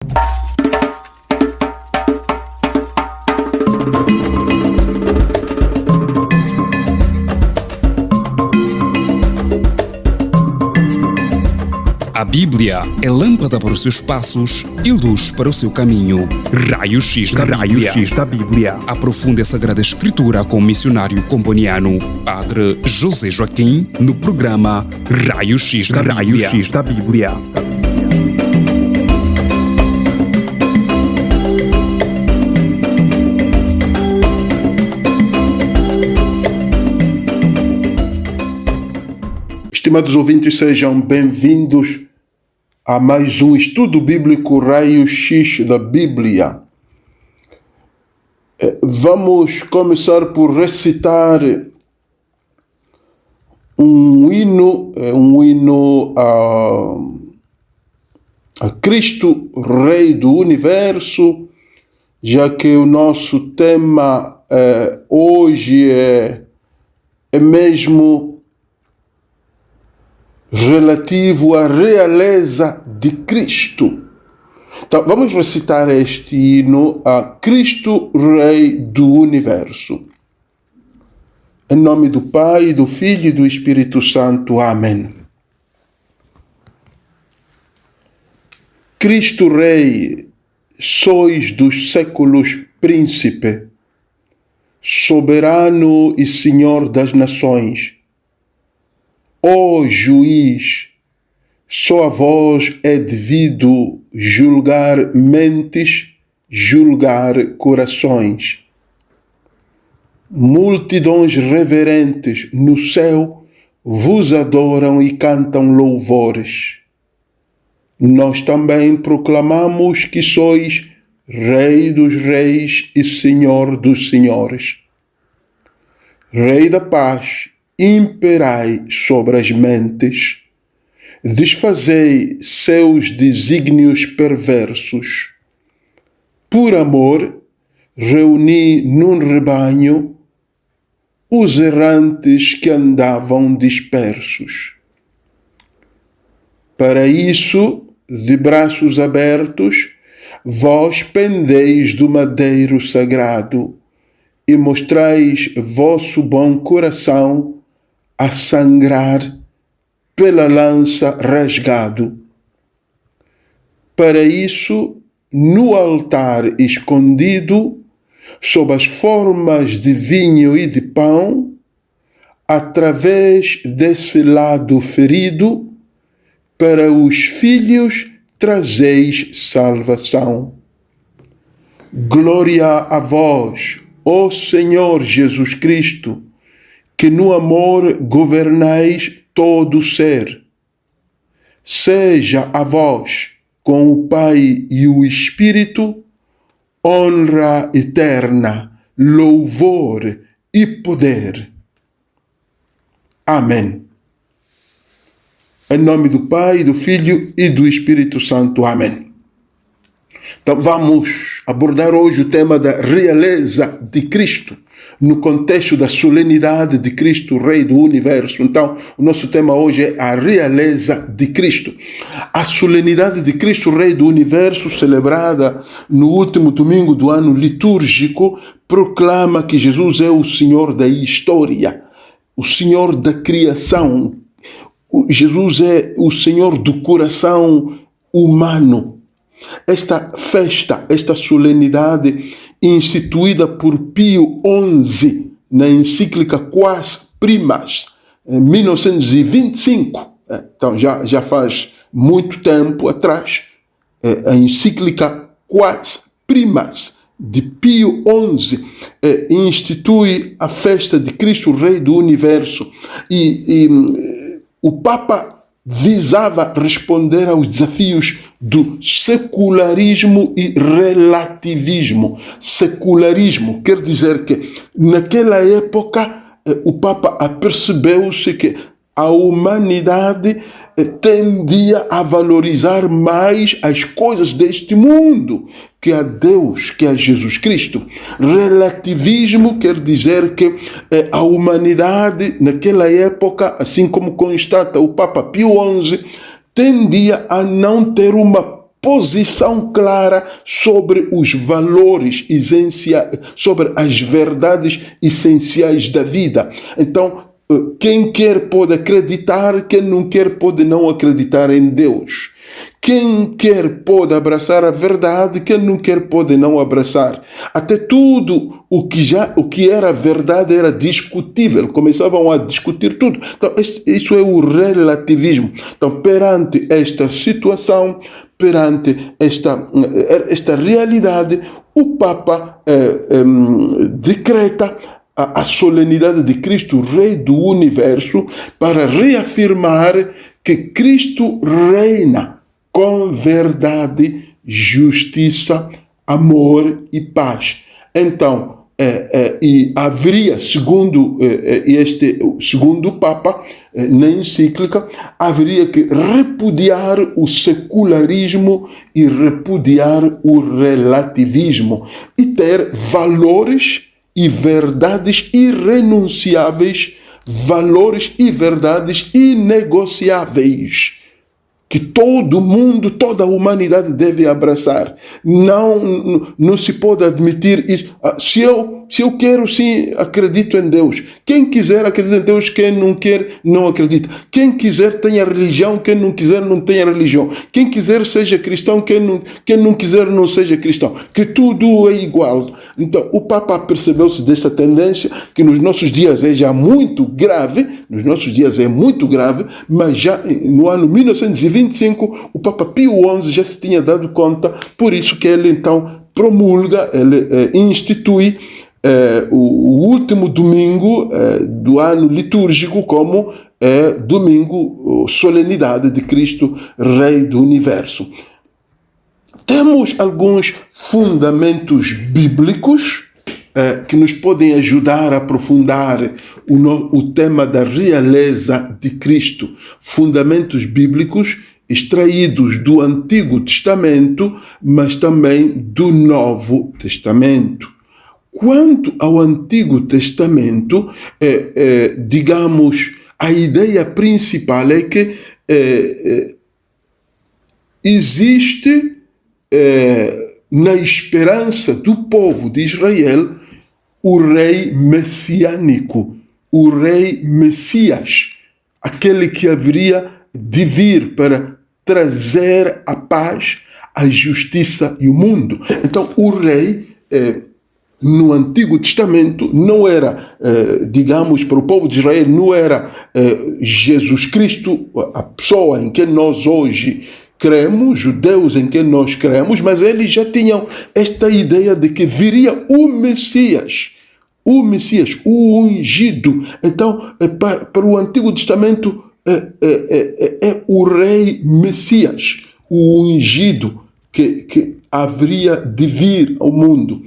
A Bíblia é lâmpada para os seus passos e luz para o seu caminho. Raio X da Bíblia. Aprofunde a Sagrada Escritura com o missionário comboniano, Padre José Joaquim, no programa Raio X da Bíblia. Estimados ouvintes, sejam bem-vindos a mais um estudo bíblico Raio X da Bíblia. Vamos começar por recitar um hino a Cristo, Rei do Universo, já que o nosso tema hoje é mesmo relativo à realeza de Cristo. Então, vamos recitar este hino a Cristo, Rei do Universo. Em nome do Pai, do Filho e do Espírito Santo. Amém. Cristo Rei, sois dos séculos príncipe, soberano e Senhor das nações. Ó juiz, só a vós é devido julgar mentes, julgar corações. Multidões reverentes no céu vos adoram e cantam louvores. Nós também proclamamos que sois Rei dos reis e Senhor dos senhores. Rei da paz, imperai sobre as mentes, desfazei seus desígnios perversos. Por amor, reuni num rebanho os errantes que andavam dispersos. Para isso, de braços abertos, vós pendeis do madeiro sagrado e mostrais vosso bom coração a sangrar pela lança rasgado. Para isso, no altar escondido, sob as formas de vinho e de pão, através desse lado ferido, para os filhos trazeis salvação. Glória a vós, ó Senhor Jesus Cristo, que no amor governais todo o ser. Seja a vós, com o Pai e o Espírito, honra eterna, louvor e poder. Amém. Em nome do Pai, do Filho e do Espírito Santo. Amém. Então vamos abordar hoje o tema da realeza de Cristo, no contexto da solenidade de Cristo, Rei do Universo. Então, o nosso tema hoje é a realeza de Cristo. A solenidade de Cristo, Rei do Universo, celebrada no último domingo do ano litúrgico, proclama que Jesus é o Senhor da história, o Senhor da criação. Jesus é o Senhor do coração humano. Esta festa, esta solenidade, instituída por Pio XI na encíclica Quas Primas, em 1925, então já faz muito tempo atrás, a encíclica Quas Primas de Pio XI institui a festa de Cristo, Rei do Universo, e o Papa visava responder aos desafios do secularismo e relativismo. Secularismo quer dizer que, naquela época, o Papa apercebeu-se que a humanidade tendia a valorizar mais as coisas deste mundo que a Deus, que a Jesus Cristo. Relativismo quer dizer que a humanidade, naquela época, assim como constata o Papa Pio XI, tendia a não ter uma posição clara sobre os valores essenciais, sobre as verdades essenciais da vida. Então, quem quer pode acreditar, quem não quer pode não acreditar em Deus. Quem quer pode abraçar a verdade, quem não quer pode não abraçar. Até tudo o que era verdade era discutível. Começavam a discutir tudo. Então, isso é o relativismo. Então, perante esta situação, perante esta realidade, o Papa decreta a solenidade de Cristo, Rei do Universo, para reafirmar que Cristo reina com verdade, justiça, amor e paz. Então, e haveria, segundo o Papa, na encíclica, haveria que repudiar o secularismo e repudiar o relativismo e ter valores e verdades irrenunciáveis, valores e verdades inegociáveis, que todo mundo, toda a humanidade deve abraçar. Não se pode admitir isso. Se eu quero, sim, acredito em Deus. Quem quiser acredita em Deus, quem não quer, não acredita. Quem quiser tenha religião, quem não quiser não tenha religião. Quem quiser seja cristão, quem não quiser não seja cristão. Que tudo é igual. Então, o Papa percebeu-se desta tendência, que nos nossos dias é já muito grave, mas já no ano 1925, o Papa Pio XI já se tinha dado conta, por isso que ele então promulga, ele institui o último domingo do ano litúrgico como domingo, solenidade de Cristo, Rei do Universo. Temos alguns fundamentos bíblicos que nos podem ajudar a aprofundar o tema da realeza de Cristo. Fundamentos bíblicos extraídos do Antigo Testamento, mas também do Novo Testamento. Quanto ao Antigo Testamento, digamos, a ideia principal é que existe na esperança do povo de Israel o rei messiânico, o rei Messias, aquele que haveria de vir para trazer a paz, a justiça e o mundo. Então, o rei no Antigo Testamento não era, digamos, para o povo de Israel, não era Jesus Cristo, a pessoa em quem nós hoje cremos, judeus em quem nós cremos, mas eles já tinham esta ideia de que viria o Messias, o ungido. Então, para o Antigo Testamento, é o rei Messias, o ungido, que haveria de vir ao mundo.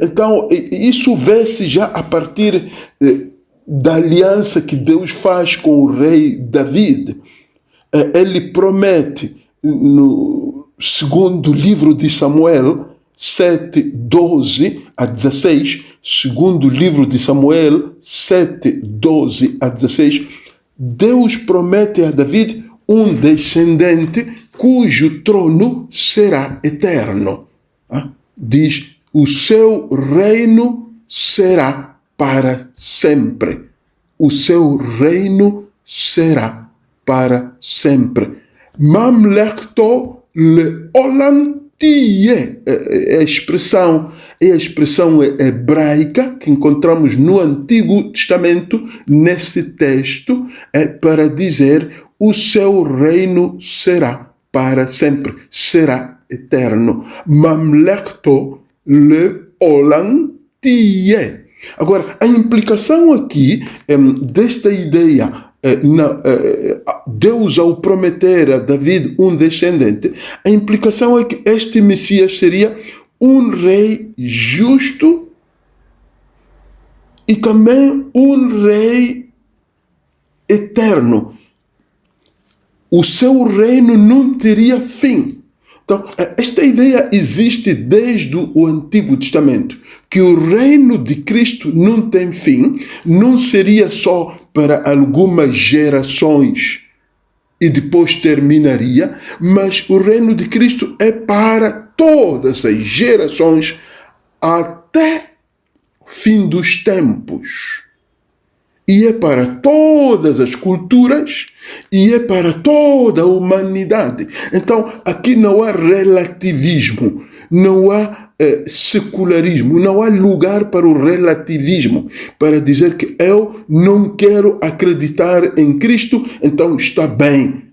Então, isso vê-se já a partir da aliança que Deus faz com o rei David. Ele promete, no segundo livro de Samuel, 7, 12 a 16, segundo livro de Samuel, 7, 12 a 16, Deus promete a David um descendente cujo trono será eterno. Diz, o seu reino será para sempre. O seu reino será para sempre. Mamlechto leolam tiyeh. É a expressão hebraica que encontramos no Antigo Testamento, nesse texto, para dizer o seu reino será para sempre, será eterno. Mamlechto leolam tiyeh. Agora, a implicação aqui desta ideia, Deus ao prometer a David um descendente, a implicação é que este Messias seria um rei justo e também um rei eterno. O seu reino não teria fim. Então, esta ideia existe desde o Antigo Testamento, que o reino de Cristo não tem fim, não seria só para algumas gerações, e depois terminaria, mas o reino de Cristo é para todas as gerações até o fim dos tempos. E é para todas as culturas e é para toda a humanidade. Então, aqui não há relativismo, não há secularismo, não há lugar para o relativismo, para dizer que eu não quero acreditar em Cristo, então está bem.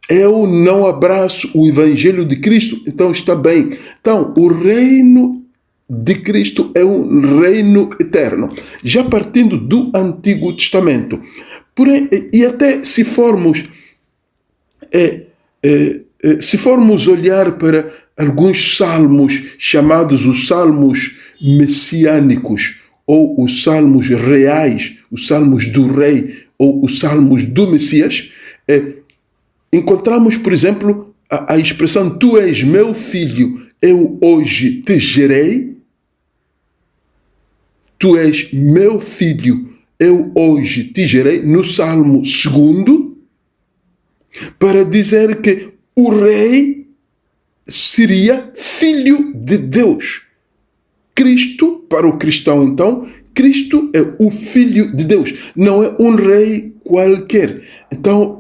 Eu não abraço o Evangelho de Cristo, então está bem. Então, o reino de Cristo é um reino eterno, já partindo do Antigo Testamento. Porém, e até se formos olhar para alguns salmos chamados os salmos messiânicos, ou os salmos reais, os salmos do rei, ou os salmos do Messias, encontramos, por exemplo, a expressão "Tu és meu filho, eu hoje te gerei". Tu és meu filho, eu hoje te gerei, no Salmo 2, para dizer que o rei seria filho de Deus. Cristo, para o cristão então, Cristo é o filho de Deus, não é um rei qualquer. Então,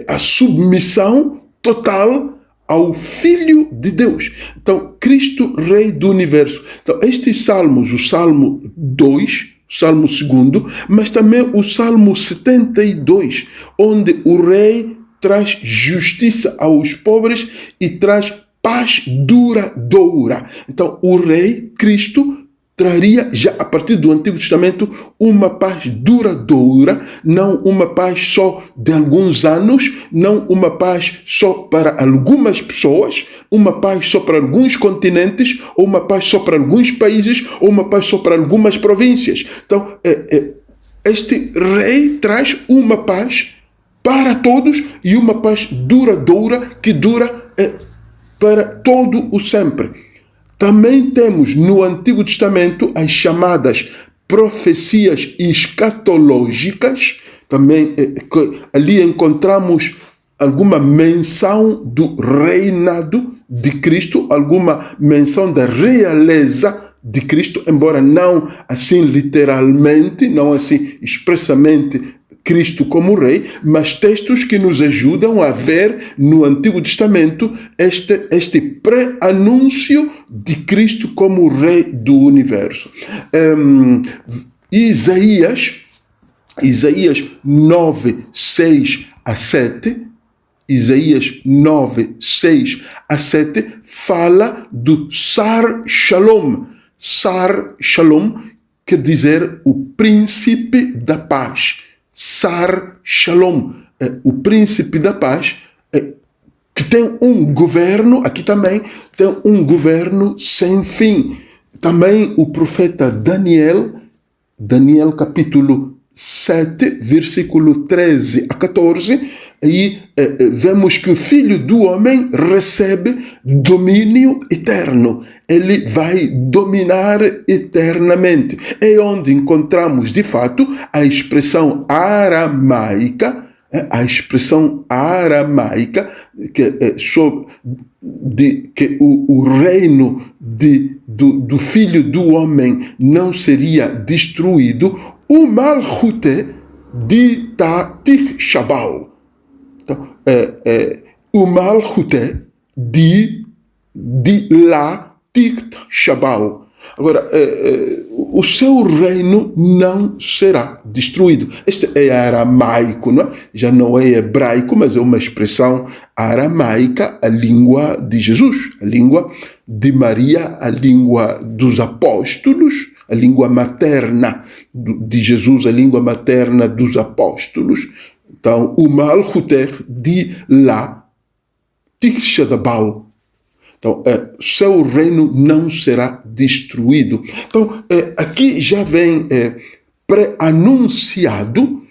a submissão total ao Filho de Deus. Então, Cristo, Rei do Universo. Então, estes salmos, o Salmo 2, o Salmo 2, mas também o Salmo 72, onde o Rei traz justiça aos pobres e traz paz duradoura. Então, o Rei, Cristo, traria já a partir do Antigo Testamento uma paz duradoura, não uma paz só de alguns anos, não uma paz só para algumas pessoas, uma paz só para alguns continentes, ou uma paz só para alguns países, ou uma paz só para algumas províncias. Então, este rei traz uma paz para todos e uma paz duradoura que dura para todo o sempre. Também temos no Antigo Testamento as chamadas profecias escatológicas. Também ali encontramos alguma menção do reinado de Cristo, alguma menção da realeza de Cristo, embora não assim literalmente, não assim expressamente Cristo como rei, mas textos que nos ajudam a ver no Antigo Testamento este pré-anúncio de Cristo como rei do universo. Isaías 9, 6 a 7, Isaías 9, 6 a 7, fala do Sar Shalom. Sar Shalom quer dizer o príncipe da paz. Sar Shalom, o príncipe da paz, que tem um governo, aqui também tem um governo sem fim. Também o profeta Daniel capítulo 7, versículo 13 a 14, aí vemos que o Filho do Homem recebe domínio eterno. Ele vai dominar eternamente. É onde encontramos, de fato, a expressão aramaica, que o reino do Filho do Homem não seria destruído, o Malchute de Tatich Shabal. Então, o Malchute de Latich Shabal. Agora, o seu reino não será destruído. Este é aramaico, não é? Já não é hebraico, mas é uma expressão aramaica, a língua de Jesus, a língua de Maria, a língua dos apóstolos, a língua materna de Jesus, a língua materna dos apóstolos. Então, o Malchuter de lá, Tixadabal. Então, seu reino não será destruído. Então, aqui já vem pré-anunciado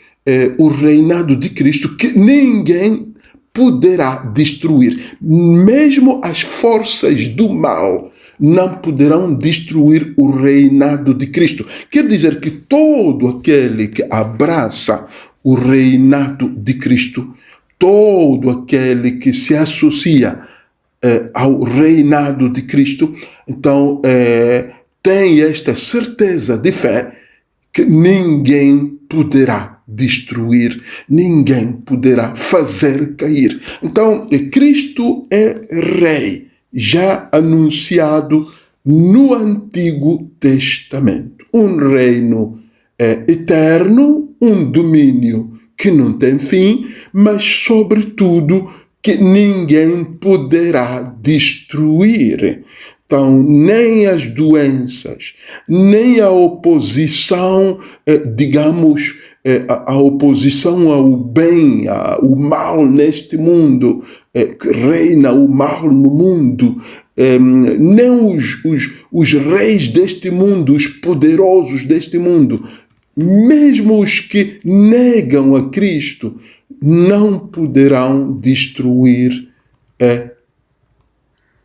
o reinado de Cristo, que ninguém poderá destruir. Mesmo as forças do mal não poderão destruir o reinado de Cristo. Quer dizer que todo aquele que abraça o reinado de Cristo, todo aquele que se associa ao reinado de Cristo, então tem esta certeza de fé que ninguém poderá destruir, ninguém poderá fazer cair. Então, Cristo é Rei, já anunciado no Antigo Testamento. Um reino eterno, um domínio que não tem fim, mas, sobretudo, que ninguém poderá destruir. Então, nem as doenças, nem a oposição, digamos, a oposição ao bem, ao mal neste mundo, que reina o mal no mundo, nem os reis deste mundo, os poderosos deste mundo, mesmo os que negam a Cristo, não poderão destruir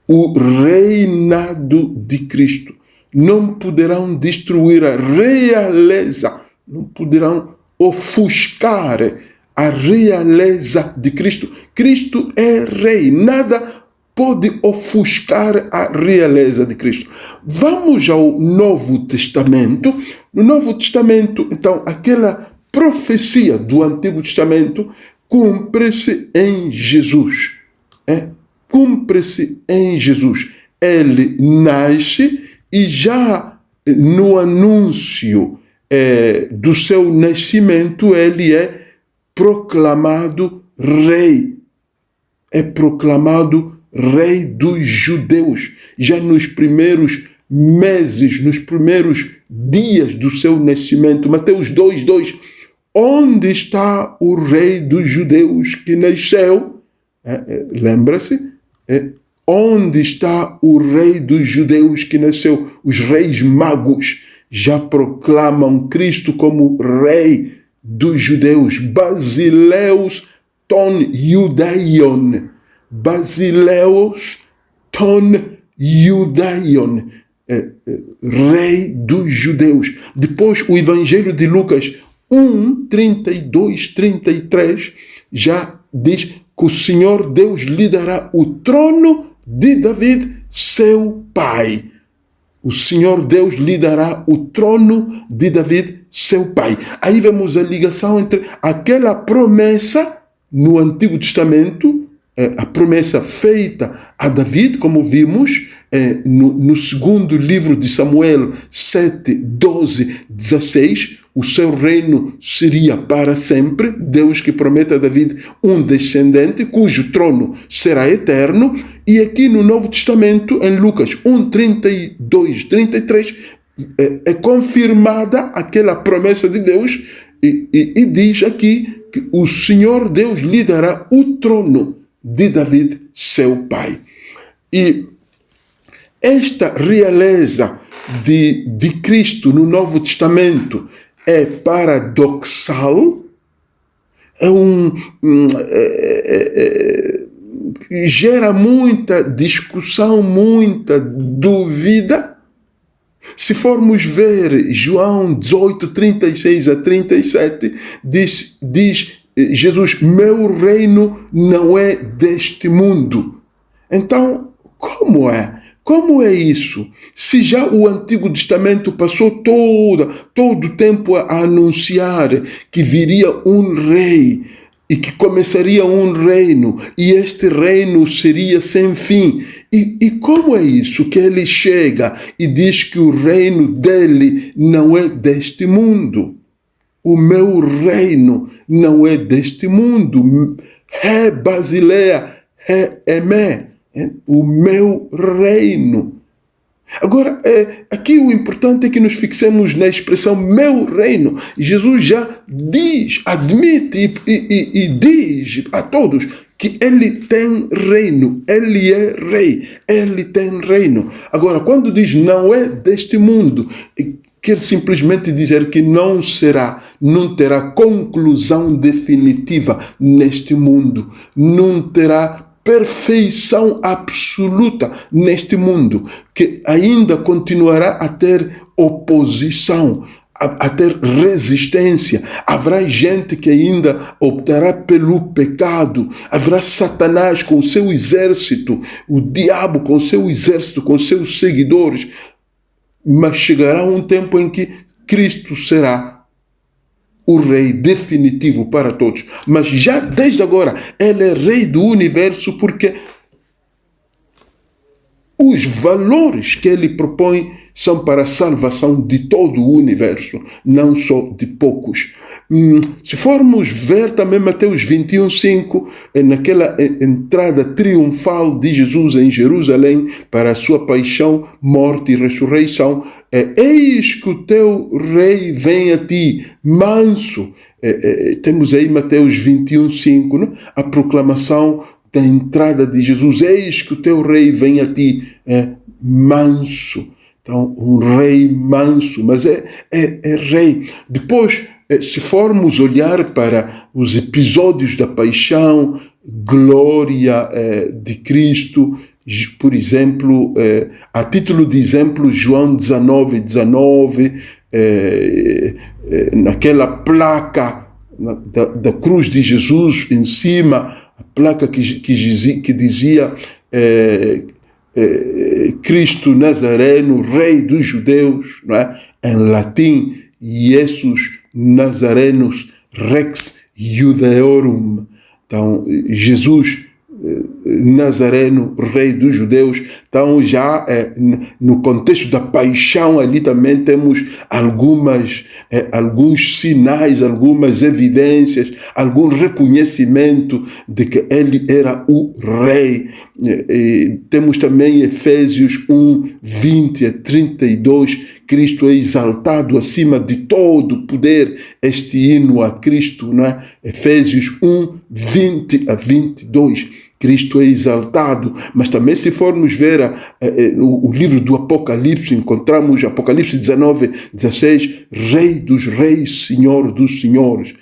o reinado de Cristo. Não poderão destruir a realeza, não poderão ofuscar a realeza de Cristo. Cristo é Rei, nada pode ofuscar a realeza de Cristo. Vamos ao Novo Testamento. No Novo Testamento, então, aquela profecia do Antigo Testamento cumpre-se em Jesus. Cumpre-se em Jesus. Ele nasce e já no anúncio do seu nascimento, ele é proclamado Rei. É proclamado Rei dos judeus. Já nos primeiros meses, nos primeiros dias do seu nascimento. Mateus 2:2. Onde está o Rei dos judeus que nasceu? Lembra-se? Onde está o Rei dos judeus que nasceu? Os reis magos já proclamam Cristo como Rei dos judeus. Basileus ton Judaion. Basileus ton Judaion. Rei dos judeus. Depois o Evangelho de Lucas 1, 32, 33 já diz que o Senhor Deus lhe dará o trono de David, seu pai. O Senhor Deus lhe dará o trono de David, seu pai. Aí vemos a ligação entre aquela promessa no Antigo Testamento, a promessa feita a David, como vimos no segundo livro de Samuel 7, 12, 16, o seu reino seria para sempre. Deus que promete a David um descendente cujo trono será eterno. E aqui no Novo Testamento, em Lucas 1, 32, 33, é confirmada aquela promessa de Deus e diz aqui que o Senhor Deus lhe dará o trono de David, seu pai. E esta realeza de Cristo no Novo Testamento é paradoxal, gera muita discussão, muita dúvida. Se formos ver João 18, 36 a 37, diz Jesus: meu reino não é deste mundo. Então, como é? Como é isso? Se já o Antigo Testamento passou todo o tempo a anunciar que viria um rei e que começaria um reino, e este reino seria sem fim. E como é isso que ele chega e diz que o reino dele não é deste mundo? O meu reino não é deste mundo. É Basileia, é Emé, o meu reino. Agora, aqui o importante é que nos fixemos na expressão meu reino. Jesus já diz, admite e diz a todos que ele tem reino, ele é rei, ele tem reino. Agora, quando diz não é deste mundo, quer simplesmente dizer que não terá conclusão definitiva neste mundo, não terá perfeição absoluta neste mundo, que ainda continuará a ter oposição, a ter resistência. Haverá gente que ainda optará pelo pecado. Haverá Satanás com seu exército, o diabo com seu exército, com seus seguidores. Mas chegará um tempo em que Cristo será o rei definitivo para todos. Mas já desde agora, ele é rei do universo, porque os valores que ele propõe são para a salvação de todo o universo, não só de poucos. Se formos ver também Mateus 21:5, naquela entrada triunfal de Jesus em Jerusalém para a sua paixão, morte e ressurreição, eis que o teu rei vem a ti, manso. Temos aí Mateus 21:5, né? A proclamação da entrada de Jesus, eis que o teu rei vem a ti, manso. Então, um rei manso, mas é rei. Depois, se formos olhar para os episódios da paixão, glória de Cristo, por exemplo, a título de exemplo, João 19:19, naquela placa da cruz de Jesus em cima, a placa que dizia Cristo Nazareno, Rei dos Judeus, não é? Em latim, Jesus Nazarenus Rex Judaeorum. Então, Jesus Nazareno, Rei dos Judeus. Então, já no contexto da paixão, ali também temos alguns sinais, algumas evidências, algum reconhecimento de que ele era o Rei. Temos também Efésios 1:20-32, Cristo é exaltado acima de todo poder, este hino a Cristo, não é? Efésios 1:20-22. Cristo é exaltado, mas também se formos ver o livro do Apocalipse, encontramos Apocalipse 19:16, Rei dos reis, Senhor dos senhores,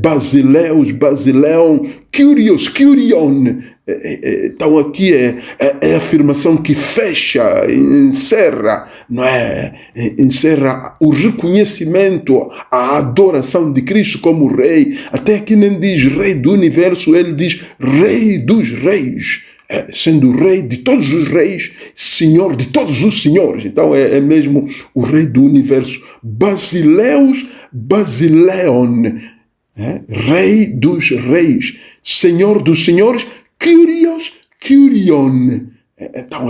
Basileus, Basileon, Kyrios, Kyrion. Então aqui é a afirmação que fecha, encerra, não é? Encerra o reconhecimento, a adoração de Cristo como Rei. Até aqui nem diz Rei do universo, ele diz Rei dos reis, sendo Rei de todos os reis, Senhor de todos os senhores. Então é mesmo o Rei do universo. Basileus, Basileon, Rei dos reis, Senhor dos senhores, Kyrios, Kyrion. Então,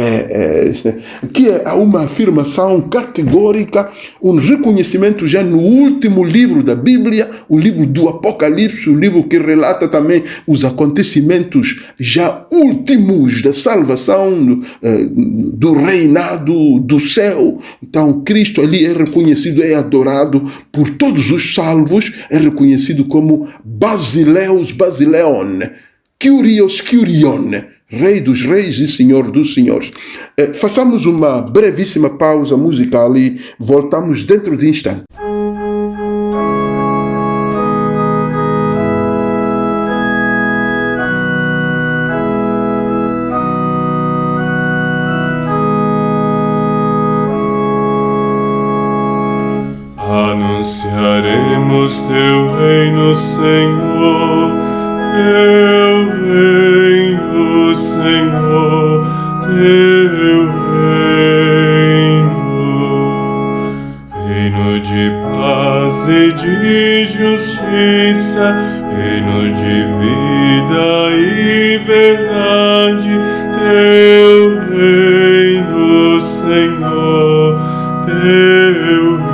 aqui há uma afirmação categórica, um reconhecimento já no último livro da Bíblia, o livro do Apocalipse, o livro que relata também os acontecimentos já últimos da salvação, do reinado do céu. Então, Cristo ali é reconhecido, é adorado por todos os salvos, é reconhecido como Basileus, Basileon, Kyrios, Kyrion, Rei dos reis e Senhor dos senhores. Façamos uma brevíssima pausa musical e voltamos dentro de instante. Anunciaremos teu reino, Senhor, teu reino, Senhor, teu reino de paz e de justiça, reino de vida e verdade, teu reino, Senhor, teu reino.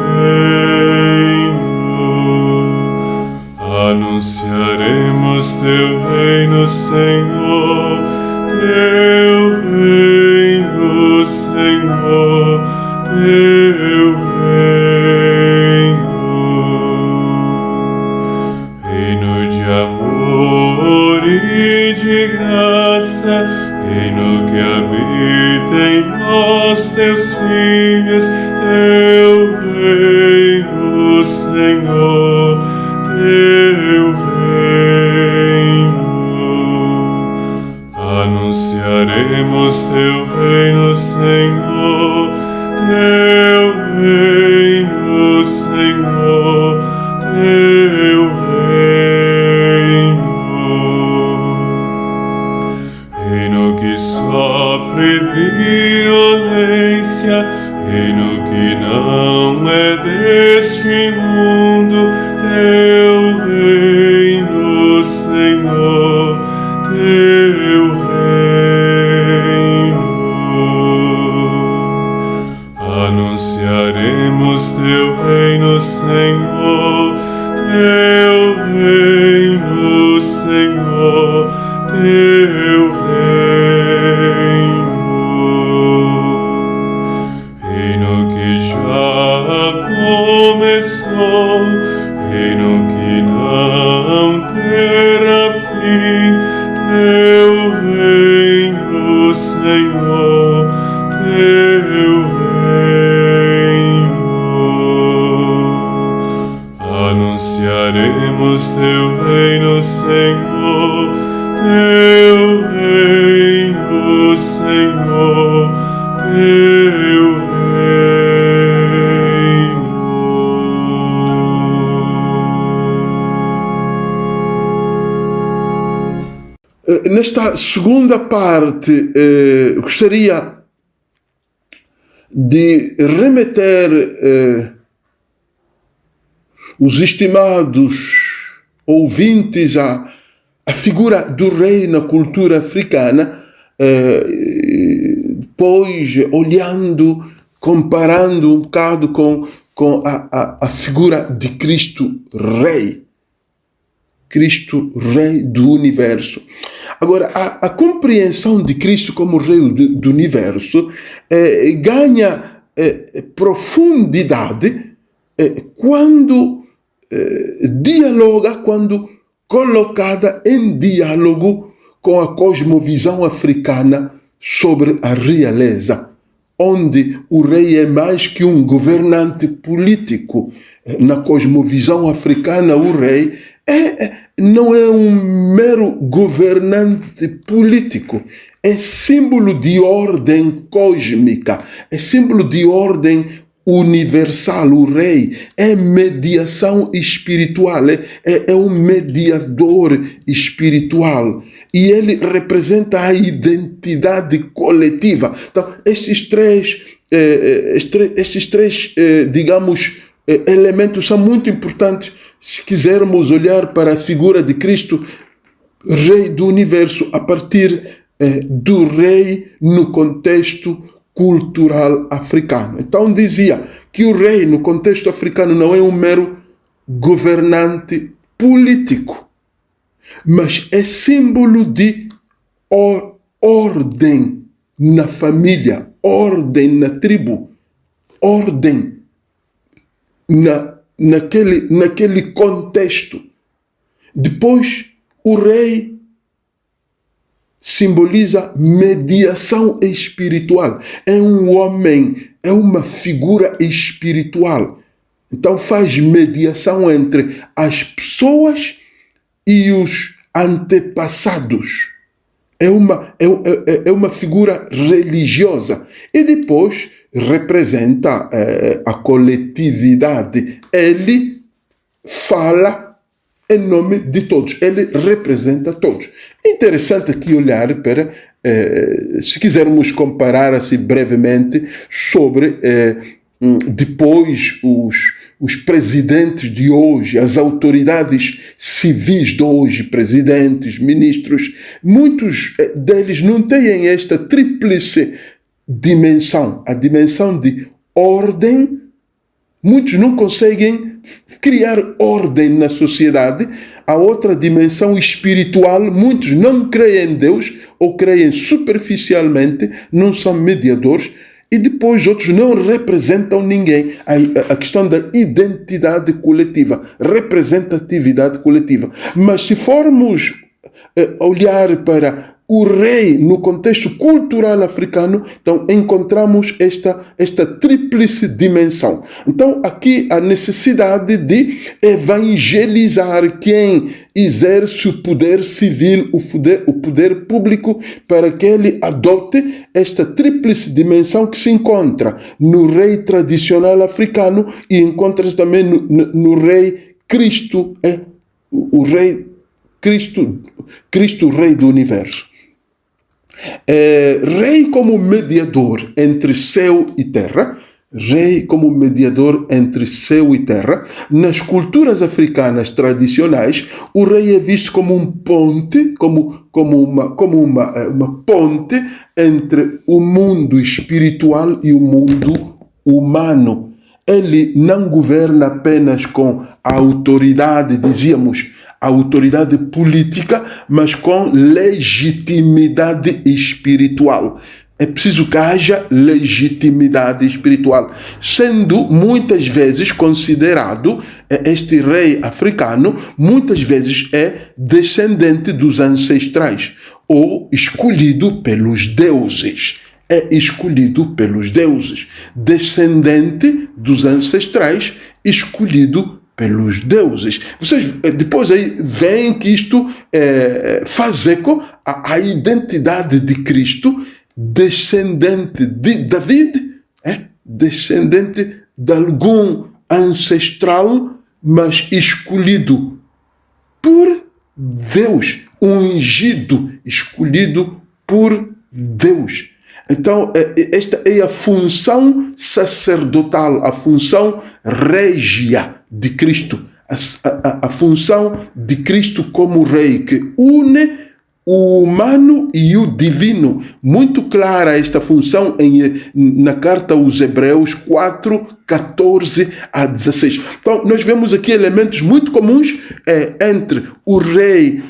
Anunciaremos teu reino, Senhor, teu reino, Senhor, teu reino. Reino de amor e de graça, reino que habita em nós, teus filhos, teu reino, Senhor, teu reino. Anunciaremos teu reino, Senhor, teu reino, Senhor, abundância, reino que não é deste mundo, teu reino, Senhor, teu reino. Anunciaremos teu reino, Senhor, teu reino, Senhor, teu reino. Reino que já começou, reino que não terá fim, teu reino, Senhor, teu reino. Anunciaremos teu reino, Senhor, teu reino, Senhor, teu reino. Nesta segunda parte, gostaria de remeter os estimados ouvintes à figura do rei na cultura africana, depois olhando, comparando um bocado com a figura de Cristo Rei. Cristo Rei do Universo. Agora, a compreensão de Cristo como Rei do Universo ganha profundidade quando dialoga, quando colocada em diálogo com a cosmovisão africana sobre a realeza, onde o rei é mais que um governante político. Na cosmovisão africana, o rei não é um mero governante político, é símbolo de ordem cósmica, é símbolo de ordem universal. O rei é mediação espiritual, é um mediador espiritual, e ele representa a identidade coletiva. Então, estes três, digamos, elementos são muito importantes se quisermos olhar para a figura de Cristo, Rei do Universo, a partir do rei no contexto cultural africano. Então dizia que o rei no contexto africano não é um mero governante político, mas é símbolo de ordem na família, ordem na tribo, ordem naquele contexto. Depois, o rei simboliza mediação espiritual. É um homem, é uma figura espiritual. Então faz mediação entre as pessoas e os antepassados. É uma figura religiosa. E depois representa a coletividade. Ele fala em nome de todos. Ele representa todos. É interessante aqui olhar para, se quisermos comparar assim brevemente, sobre depois os presidentes de hoje, as autoridades civis de hoje, presidentes, ministros, muitos deles não têm esta tríplice dimensão, a dimensão de ordem. Muitos não conseguem criar ordem na sociedade. A outra dimensão espiritual, muitos não creem em Deus ou creem superficialmente, não são mediadores. E depois outros não representam ninguém. A questão da identidade coletiva, representatividade coletiva. Mas se formos olhar para o rei no contexto cultural africano, então encontramos esta tríplice dimensão. Então aqui a necessidade de evangelizar quem exerce o poder civil, o poder público, para que ele adote esta tríplice dimensão que se encontra no rei tradicional africano e encontra-se também no rei Cristo, o rei Cristo, Rei do Universo. Rei como mediador entre céu e terra. Rei como mediador entre céu e terra. Nas culturas africanas tradicionais, o rei é visto como um ponte, como uma ponte entre o mundo espiritual e o mundo humano. Ele não governa apenas com a autoridade, dizíamos, a autoridade política, mas com legitimidade espiritual. É preciso que haja legitimidade espiritual, sendo muitas vezes considerado, este rei africano, muitas vezes é descendente dos ancestrais, ou escolhido pelos deuses. É escolhido pelos deuses, descendente dos ancestrais, escolhido pelos deuses. Vocês depois aí veem que isto faz eco à identidade de Cristo, descendente de David, descendente de algum ancestral, mas escolhido por Deus, ungido, escolhido por Deus. Então, esta é a função sacerdotal, a função régia de Cristo, a função de Cristo como rei, que une o humano e o divino. Muito clara esta função na carta aos Hebreus 4, 14 a 16. Então, nós vemos aqui elementos muito comuns entre o rei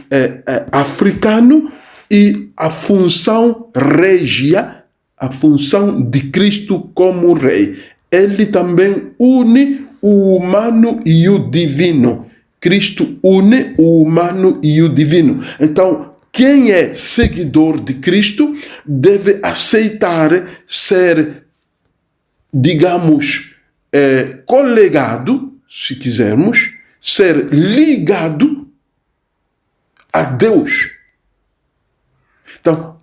africano e a função régia, a função de Cristo como rei. Ele também une o humano e o divino. Cristo une o humano e o divino. Então, quem é seguidor de Cristo deve aceitar ser, digamos, colegado, se quisermos, ser ligado a Deus. Então,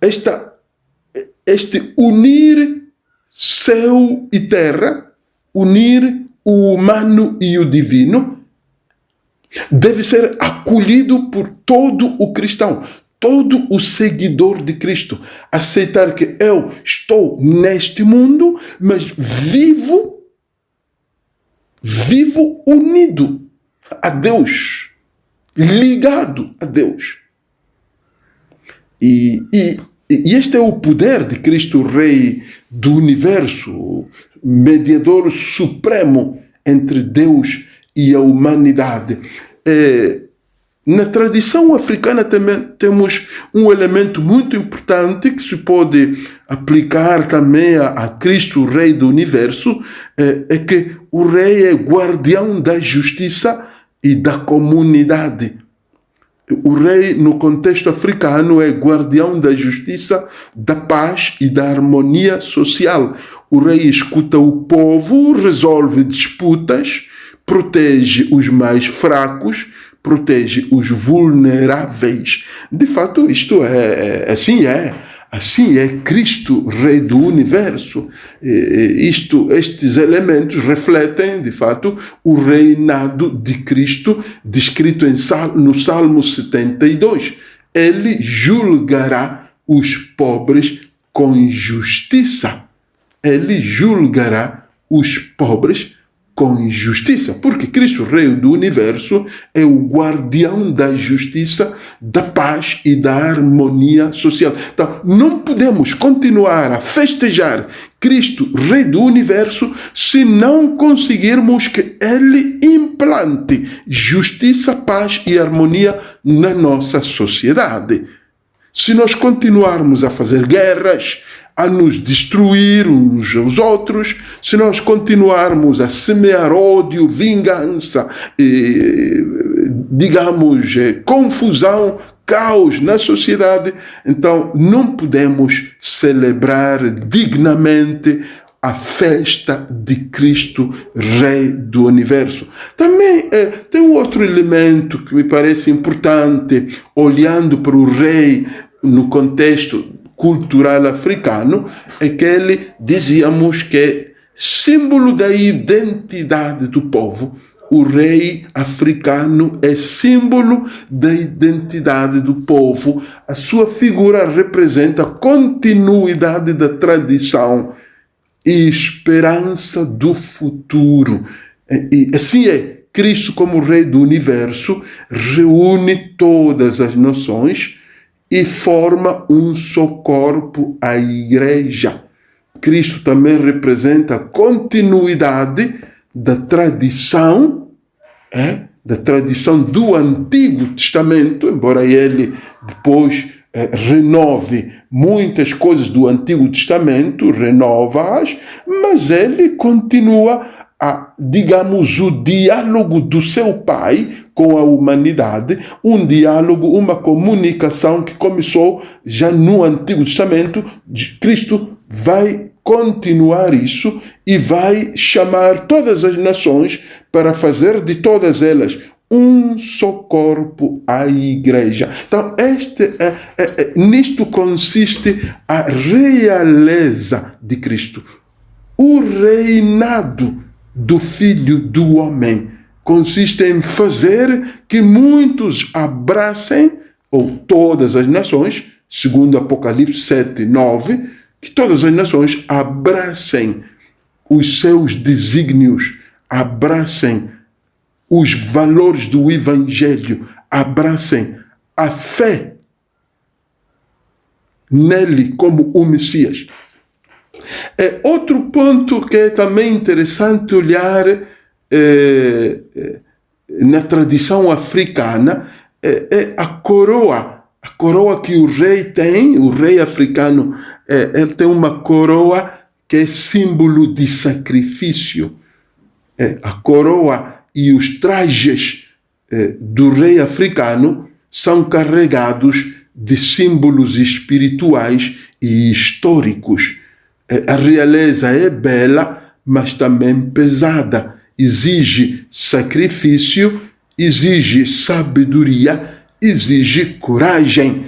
este unir céu e terra, unir o humano e o divino, deve ser acolhido por todo o cristão, todo o seguidor de Cristo. Aceitar que eu estou neste mundo, mas vivo unido a Deus, ligado a Deus. E este é o poder de Cristo, Rei do Universo, mediador supremo entre Deus e a humanidade. Na tradição africana também temos um elemento muito importante que se pode aplicar também a Cristo, Rei do Universo, é que o rei é guardião da justiça e da comunidade. O rei, no contexto africano, é guardião da justiça, da paz e da harmonia social. O rei escuta o povo, resolve disputas, protege os mais fracos, protege os vulneráveis. De fato, isto assim é Cristo, Rei do Universo. Estes elementos refletem, de fato, o reinado de Cristo, descrito no Salmo 72. Ele julgará os pobres com justiça. Ele julgará os pobres com justiça, porque Cristo, Rei do Universo, é o guardião da justiça, da paz e da harmonia social. Então, não podemos continuar a festejar Cristo, Rei do Universo, se não conseguirmos que Ele implante justiça, paz e harmonia na nossa sociedade. Se nós continuarmos a fazer guerras, a nos destruir uns aos outros, se nós continuarmos a semear ódio, vingança, digamos, confusão, caos na sociedade, então não podemos celebrar dignamente a festa de Cristo, Rei do Universo. Também tem um outro elemento que me parece importante, olhando para o rei no contexto cultural africano, é que ele, dizíamos, que é símbolo da identidade do povo. o rei africano é símbolo da identidade do povo. A sua figura representa a continuidade da tradição e esperança do futuro. E assim Cristo, como Rei do Universo, reúne todas as nações e forma um só corpo, a Igreja. Cristo também representa a continuidade da tradição, do Antigo Testamento, embora ele depois renove muitas coisas do Antigo Testamento, renova-as, mas ele continua digamos, o diálogo do seu Pai com a humanidade, um diálogo, uma comunicação que começou já no Antigo Testamento. Cristo vai continuar isso e vai chamar todas as nações para fazer de todas elas um só corpo, a Igreja. Então, nisto consiste a realeza de Cristo. O reinado do Filho do Homem consiste em fazer que muitos abracem, ou todas as nações, segundo Apocalipse 7, 9, que todas as nações abracem os seus desígnios, abracem os valores do Evangelho, abracem a fé nele como o Messias. Outro ponto que é também interessante olhar na tradição africana é a coroa que o rei tem. O rei africano ele tem uma coroa que é símbolo de sacrifício. A coroa e os trajes do rei africano são carregados de símbolos espirituais e históricos. A realeza é bela, mas também pesada. Exige sacrifício, exige sabedoria, exige coragem.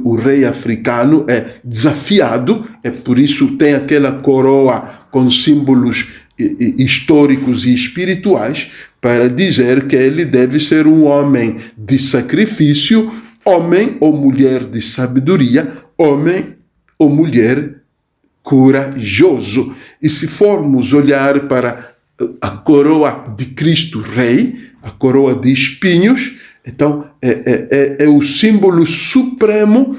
O rei africano é desafiado, por isso tem aquela coroa com símbolos históricos e espirituais, para dizer que ele deve ser um homem de sacrifício, homem ou mulher de sabedoria, homem ou mulher corajoso. E se formos olhar para a coroa de Cristo Rei, a coroa de espinhos, então é o símbolo supremo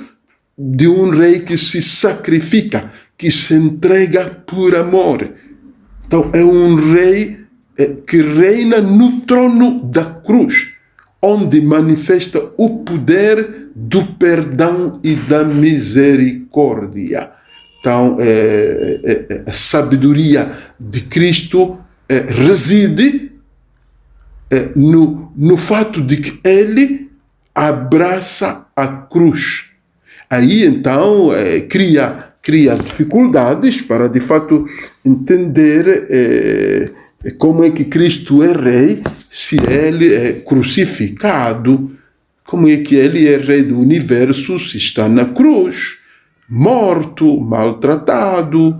de um rei que se sacrifica, que se entrega por amor. Então é um rei que reina no trono da cruz, onde manifesta o poder do perdão e da misericórdia. Então, a sabedoria de Cristo reside no fato de que ele abraça a cruz. Aí, então, cria dificuldades para, de fato, entender como é que Cristo é rei se ele é crucificado. Como é que ele é rei do universo se está na cruz, morto, maltratado?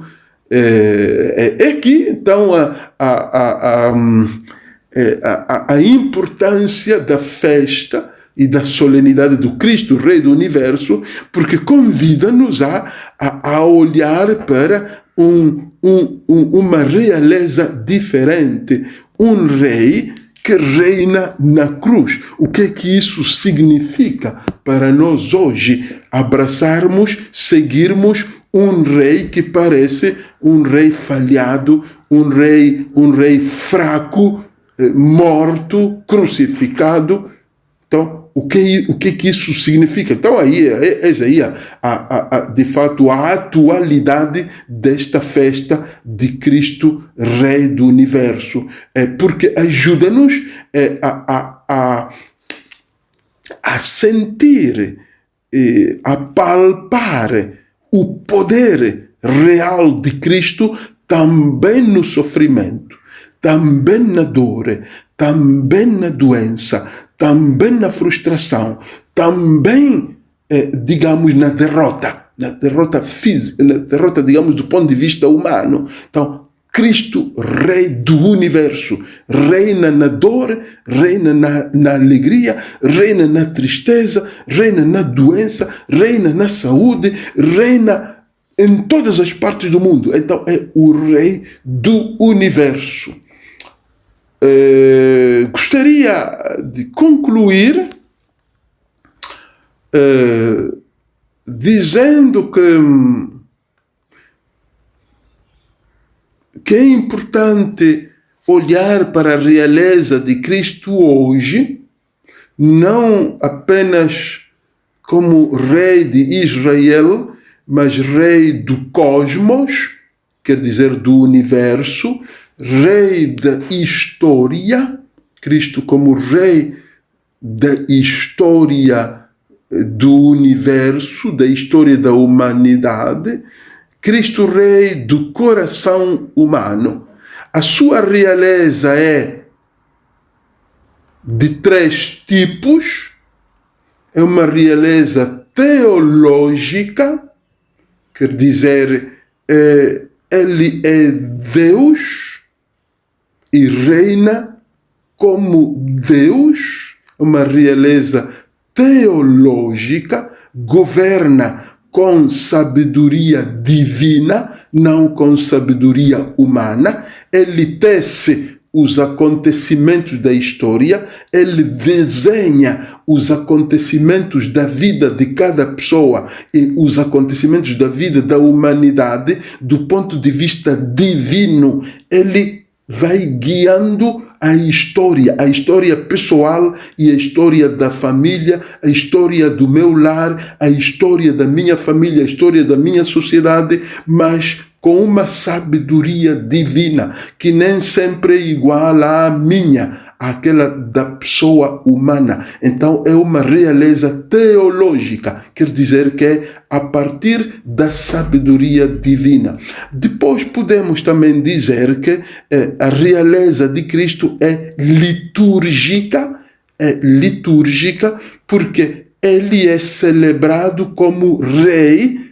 Que então a importância da festa e da solenidade do Cristo, Rei do Universo, porque convida-nos a olhar para uma realeza diferente, um rei que reina na cruz. O que é que isso significa para nós hoje? Abraçarmos, seguirmos um rei que parece um rei falhado, um rei fraco, morto, crucificado. Então, o que isso significa? Então, essa aí de fato, a atualidade desta festa de Cristo, Rei do Universo. Porque ajuda-nos a sentir, a palpar o poder real de Cristo também no sofrimento, também na dor, também na doença, também na frustração, também, digamos, na derrota física, na derrota, digamos, do ponto de vista humano. Então, Cristo, Rei do universo, reina na dor, reina na alegria, reina na tristeza, reina na doença, reina na saúde, reina em todas as partes do mundo. Então é o Rei do universo. Gostaria de concluir dizendo que é importante olhar para a realeza de Cristo hoje, não apenas como Rei de Israel, mas Rei do cosmos, quer dizer, do universo, Rei da história, Cristo como Rei da história do universo, da história da humanidade, Cristo Rei do coração humano. A sua realeza é de 3 tipos. É uma realeza teológica, quer dizer, ele é Deus e reina como Deus, uma realeza teológica, governa com sabedoria divina, não com sabedoria humana. Ele tece os acontecimentos da história, ele desenha os acontecimentos da vida de cada pessoa e os acontecimentos da vida da humanidade do ponto de vista divino. Ele vai guiando a história pessoal e a história da família, a história do meu lar, a história da minha família, a história da minha sociedade, mas com uma sabedoria divina que nem sempre é igual à minha, àquela da pessoa humana. Então é uma realeza teológica, quer dizer que é a partir da sabedoria divina. Depois podemos também dizer que a realeza de Cristo é litúrgica porque ele é celebrado como Rei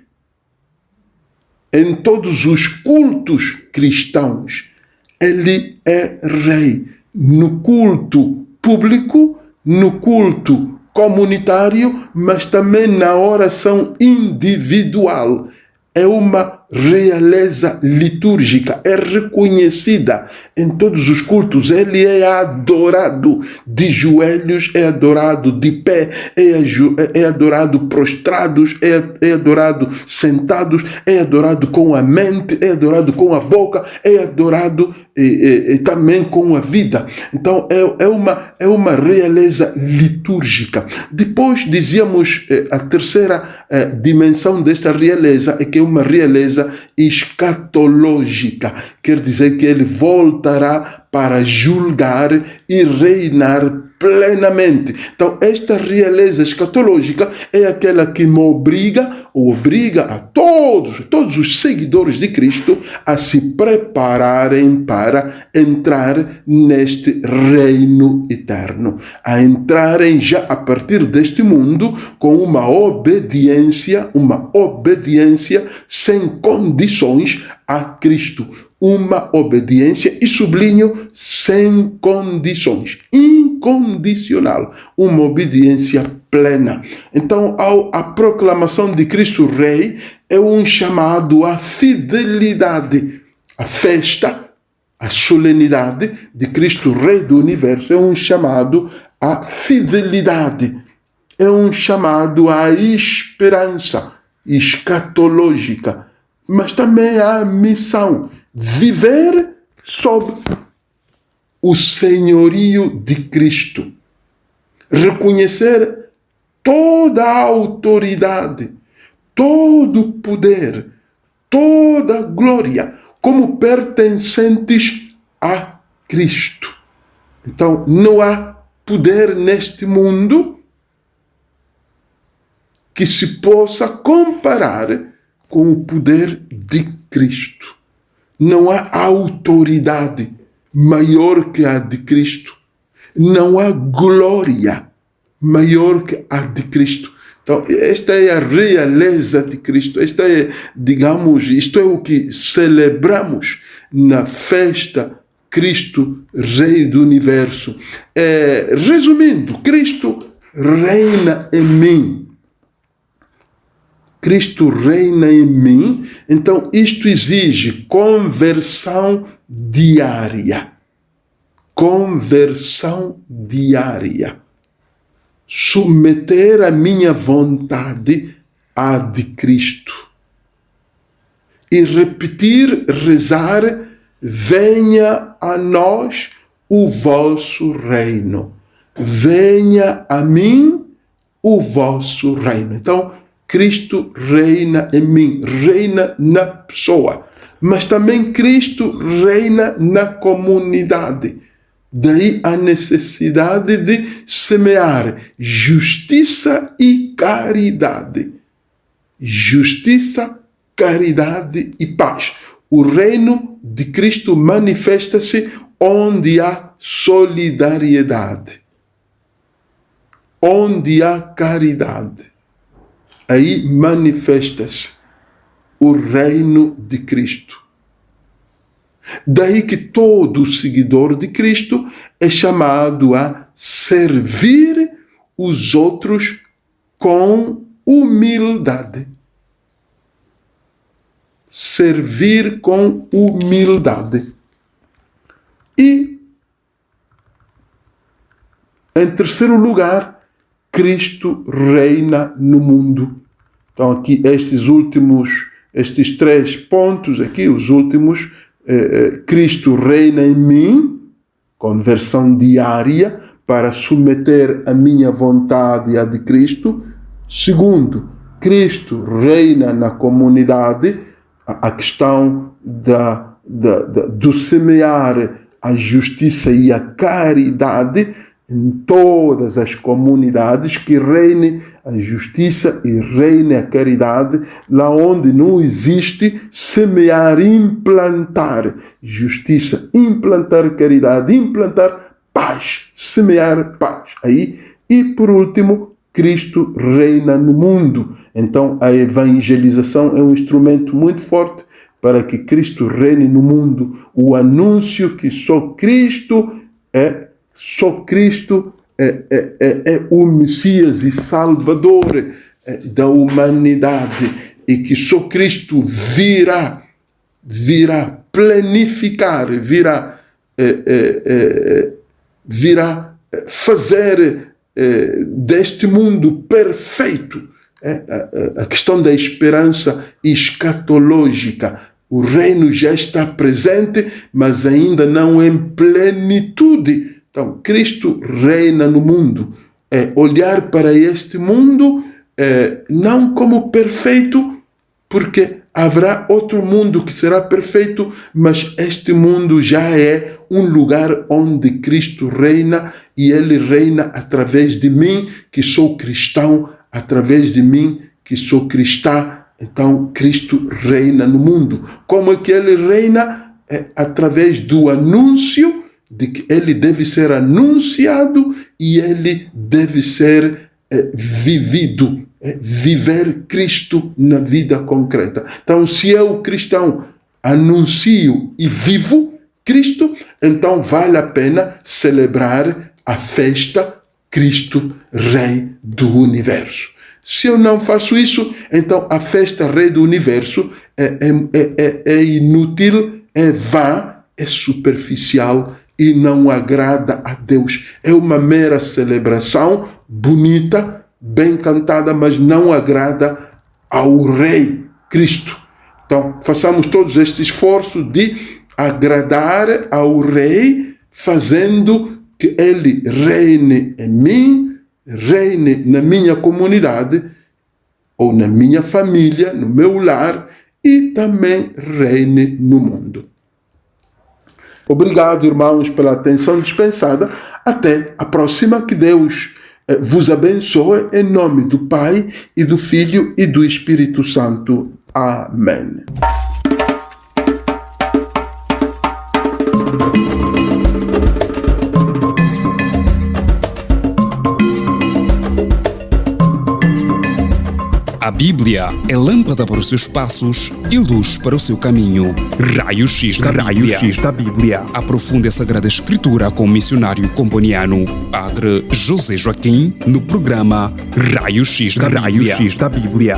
em todos os cultos cristãos. Ele é Rei no culto público, no culto comunitário, mas também na oração individual. É uma realeza litúrgica, é reconhecida em todos os cultos. Ele é adorado de joelhos, é adorado de pé, é adorado prostrados, é adorado sentados, é adorado com a mente, é adorado com a boca, é adorado também com a vida. Então é uma realeza litúrgica. Depois dizíamos a terceira dimensão desta realeza é que é uma realeza escatológica, quer dizer que ele voltará para julgar e reinar plenamente. Então, esta realeza escatológica é aquela que me obriga a todos os seguidores de Cristo a se prepararem para entrar neste reino eterno, a entrarem já a partir deste mundo com uma obediência sem condições a Cristo. Uma obediência, e sublinho, sem condições, incondicional, uma obediência plena. Então, a proclamação de Cristo Rei é um chamado à fidelidade. A festa, a solenidade de Cristo Rei do Universo é um chamado à fidelidade, é um chamado à esperança escatológica, mas também à missão. Viver sob o senhorio de Cristo. Reconhecer toda a autoridade, todo o poder, toda a glória como pertencentes a Cristo. Então, não há poder neste mundo que se possa comparar com o poder de Cristo. Não há autoridade maior que a de Cristo. Não há glória maior que a de Cristo. Então, esta é a realeza de Cristo. Isto é o que celebramos na festa Cristo, Rei do Universo. Resumindo, Cristo reina em mim. Cristo reina em mim, então isto exige conversão diária. Conversão diária. Submeter a minha vontade à de Cristo. E repetir, rezar, venha a nós o vosso reino. Venha a mim o vosso reino. Então, Cristo reina em mim, reina na pessoa. Mas também Cristo reina na comunidade. Daí a necessidade de semear justiça e caridade. Justiça, caridade e paz. O reino de Cristo manifesta-se onde há solidariedade, onde há caridade. Aí manifesta-se o reino de Cristo. Daí que todo seguidor de Cristo é chamado a servir os outros com humildade. Servir com humildade. E, em terceiro lugar, Cristo reina no mundo. Então, aqui, estes 3 pontos aqui, os últimos, Cristo reina em mim, conversão diária, para submeter a minha vontade à de Cristo. Segundo, Cristo reina na comunidade, a questão do semear a justiça e a caridade em todas as comunidades, que reine a justiça e reine a caridade, lá onde não existe, semear, implantar justiça, implantar caridade, implantar paz, semear paz. Aí, e por último, Cristo reina no mundo. Então, a evangelização é um instrumento muito forte para que Cristo reine no mundo. O anúncio que só Cristo é o Messias e Salvador da humanidade, e que só Cristo virá planificar, virá fazer deste mundo perfeito a questão da esperança escatológica. O reino já está presente, mas ainda não em plenitude. Então, Cristo reina no mundo. Olhar para este mundo não como perfeito, porque haverá outro mundo que será perfeito, mas este mundo já é um lugar onde Cristo reina, e Ele reina através de mim, que sou cristão, através de mim, que sou cristã. Então, Cristo reina no mundo. Como é que Ele reina? Através do anúncio de que Ele deve ser anunciado e Ele deve ser vivido. Viver Cristo na vida concreta. Então, se eu, cristão, anuncio e vivo Cristo, então vale a pena celebrar a festa Cristo, Rei do Universo. Se eu não faço isso, então a festa Rei do Universo é inútil, é vã, é superficial e não agrada a Deus. É uma mera celebração bonita, bem cantada, mas não agrada ao Rei Cristo. Então, façamos todos este esforço de agradar ao Rei, fazendo que Ele reine em mim, reine na minha comunidade, ou na minha família, no meu lar, e também reine no mundo. Obrigado, irmãos, pela atenção dispensada. Até a próxima. Que Deus vos abençoe, em nome do Pai, e do Filho, e do Espírito Santo. Amém. A Bíblia é lâmpada para os seus passos e luz para o seu caminho. Raio X da Bíblia. Aprofunde a Sagrada Escritura com o missionário comboniano, Padre José Joaquim, no programa Raio X da Bíblia.